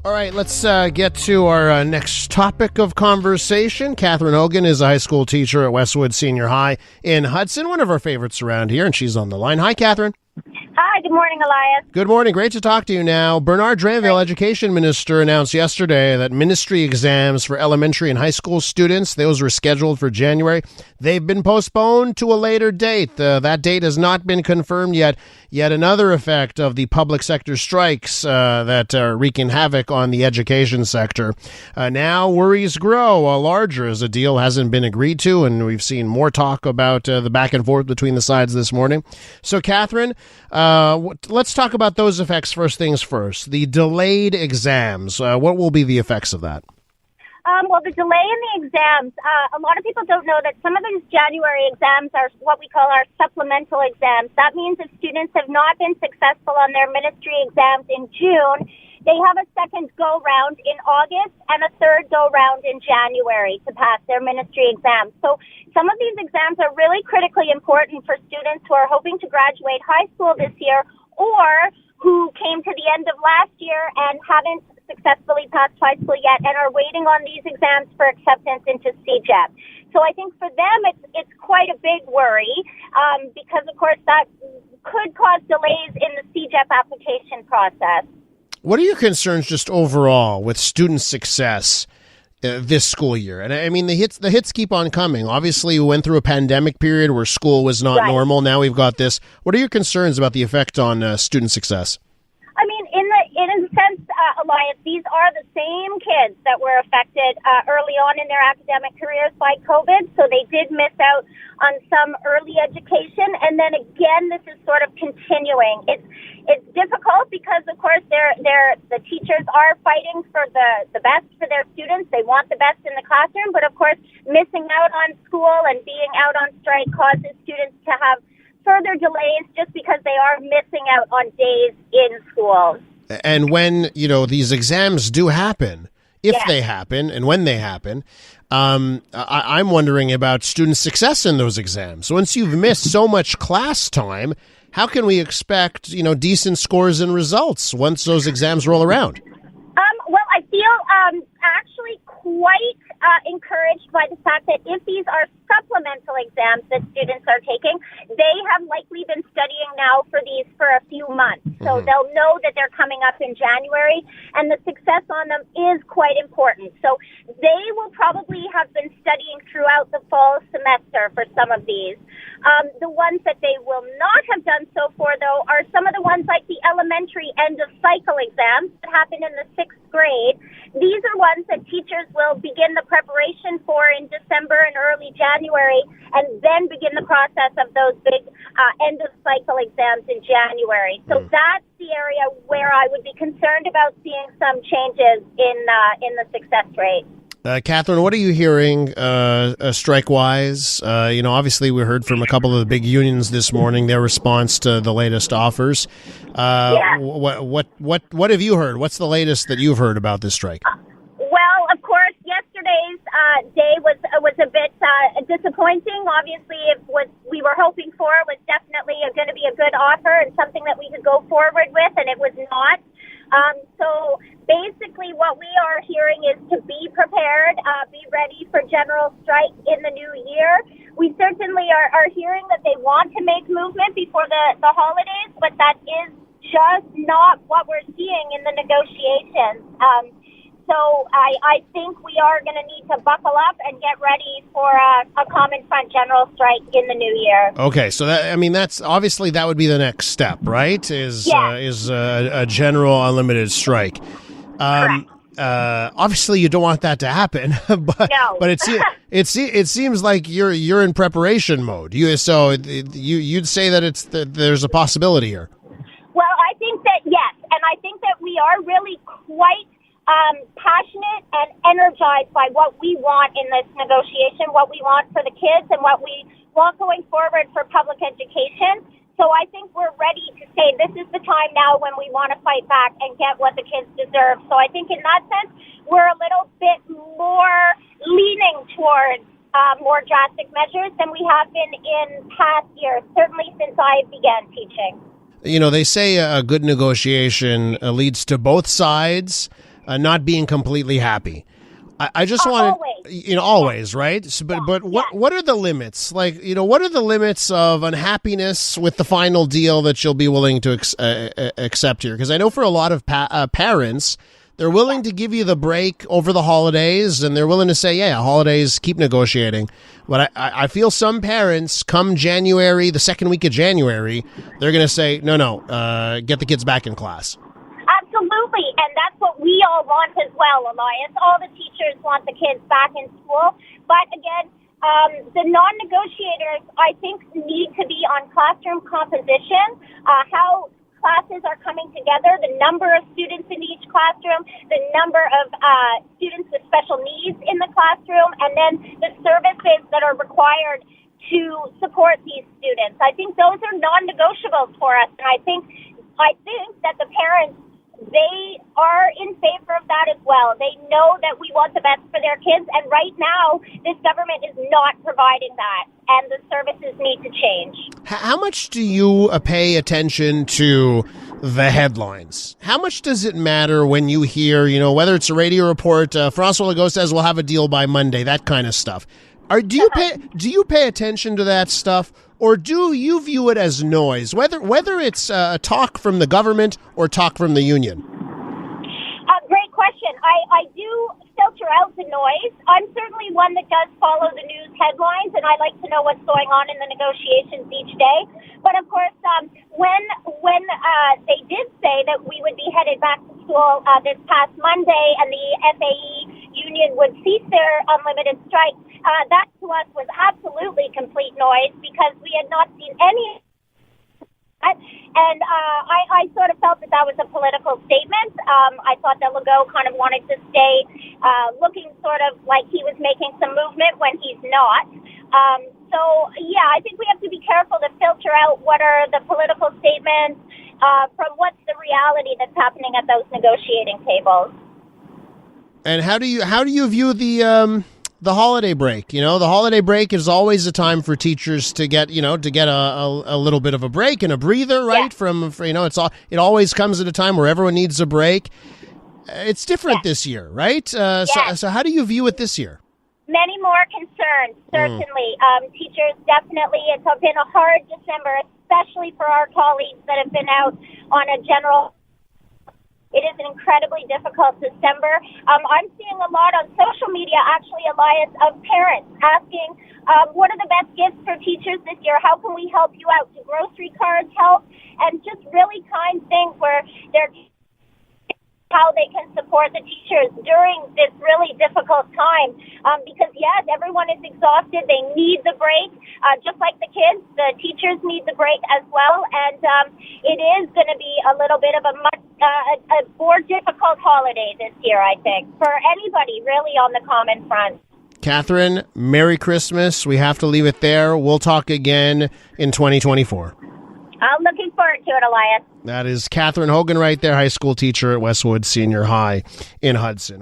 All right, let's get to our next topic of conversation. Catherine Hogan is a high school teacher at Westwood Senior High in Hudson, one of our favorites around here, and she's on the line. Hi, Catherine. Hi, good morning, Elias. Good morning. Great to talk to you now. Bernard Drinville, Education Minister, announced yesterday that ministry exams for elementary and high school students, those were scheduled for January. They've been postponed to a later date. That date has not been confirmed yet. Yet another effect of the public sector strikes that are wreaking havoc on the education sector. Now worries grow larger as a deal hasn't been agreed to, and we've seen more talk about the back and forth between the sides this morning. So, Catherine, let's talk about those effects first things first. The delayed exams, what will be the effects of that? Well, the delay in the exams, a lot of people don't know that some of these January exams are what we call our supplemental exams. That means if students have not been successful on their ministry exams in June, they have a second go-round in August and a third go-round in January to pass their ministry exams. So some of these exams are really critically important for students who are hoping to graduate high school this year or who came to the end of last year and haven't successfully passed high school yet and are waiting on these exams for acceptance into CEGEP. So I think for them it's quite a big worry because, of course, that could cause delays in the CEGEP application process. What are your concerns just overall with student success this school year? And I mean, the hits keep on coming. Obviously, we went through a pandemic period where school was not normal. Now we've got this. What are your concerns about the effect on student success? I mean, in a sense, Elias, these are the same kids that were affected early on in their academic careers by COVID. So they did miss out on some early education. And then again, this is sort of continuing. It's difficult because, of course, the teachers are fighting for the best for their students. They want the best in the classroom. But, of course, missing out on school and being out on strike causes students to have further delays just because they are missing out on days in school. And when, these exams do happen, if they happen and when they happen, I'm wondering about student success in those exams. Once you've missed so much class time, how can we expect, decent scores and results once those exams roll around? Well, I feel actually quite encouraged by the fact that if these are supplemental exams that students are taking, they have likely been studying now for these for a few months. So they'll know that they're coming up in January, and the success on them is quite important. So they will probably have been studying throughout the fall semester for some of these. The ones that they will not have done so for, though, are some of the ones like the elementary end-of-cycle exams that happen in the 6th grade. These are ones that teachers will begin the preparation for in December and early January, and then begin the process of those big end-of-cycle exams in January. So that's the area where I would be concerned about seeing some changes in the success rate. Catherine, what are you hearing strike-wise? Obviously we heard from a couple of the big unions this morning, their response to the latest offers. What have you heard? What's the latest that you've heard about this strike? Well, of course, yesterday's day was a bit disappointing. Obviously, what we were hoping for was definitely going to be a good offer and something that we could go forward with, and it was not. So basically what we are hearing is to be prepared, be ready for general strike in the new year. We certainly are hearing that they want to make movement before the holidays, but that is just not what we're seeing in the negotiations. So I think we are going to need to buckle up and get ready for a common front general strike in the new year. Okay, so that's obviously that would be the next step, right? Is a general unlimited strike. Obviously, you don't want that to happen, but it seems like you're in preparation mode. You'd say that there's a possibility here. Well, I think that yes, and I think that we are really quite passionate and energized by what we want in this negotiation, what we want for the kids and what we want going forward for public education. So I think we're ready to say this is the time now when we want to fight back and get what the kids deserve. So I think in that sense, we're a little bit more leaning towards more drastic measures than we have been in past years, certainly since I began teaching. They say a good negotiation leads to both sides not being completely happy. I just want to, always, right? So, but what are the limits? Like, what are the limits of unhappiness with the final deal that you'll be willing to accept here? Because I know for a lot of parents, they're willing to give you the break over the holidays, and they're willing to say, yeah, holidays, keep negotiating. But I feel some parents, come January, the second week of January, they're going to say, no, get the kids back in class. Absolutely, and that's what we all want as well, Elias. All the teachers want the kids back in school. But again, the non-negotiators, I think, need to be on classroom composition, how classes are coming together, the number of students in each classroom, the number of students with special needs in the classroom, and then the services that are required to support these students. I think those are non-negotiables for us, and I think that the parents, they are in favor of that as well. They know that we want the best for their kids, and right now, this government is not providing that, and the services need to change. How much do you pay attention to the headlines? How much does it matter when you hear, whether it's a radio report, François Legault says we'll have a deal by Monday, that kind of stuff? Do you pay attention to that stuff, or do you view it as noise, whether it's talk from the government or talk from the union? Great question. I do filter out the noise. I'm certainly one that does follow the news headlines, and I like to know what's going on in the negotiations each day. But of course, when they did say that we would be headed back to school this past Monday, and the FAE union would cease their unlimited strike, that to us was absolutely complete noise, because we had not seen any. And I sort of felt that was a political statement. I thought that Legault kind of wanted to stay looking sort of like he was making some movement when he's not. So, yeah, I think we have to be careful to filter out what are the political statements from what's the reality that's happening at those negotiating tables. And how do you view the holiday break? The holiday break is always a time for teachers to get a little bit of a break and a breather, right? Yeah. It always comes at a time where everyone needs a break. It's different this year, right? So how do you view it this year? Many more concerns, certainly. Teachers definitely, it's been a hard December, especially for our colleagues that have been out on a general. It is an incredibly difficult December. I'm seeing a lot on social media, actually, Elias, of parents asking, what are the best gifts for teachers this year? How can we help you out? Do grocery cards help? And just really kind things where they're how they can support the teachers during this really difficult time. Because, yes, everyone is exhausted. They need the break. Just like the kids, the teachers need the break as well. And it is going to be a little bit of a more difficult holiday this year, I think, for anybody really on the common front. Catherine, Merry Christmas. We have to leave it there. We'll talk again in 2024. I'm looking forward to it, Elias. That is Catherine Hogan right there, high school teacher at Westwood Senior High in Hudson.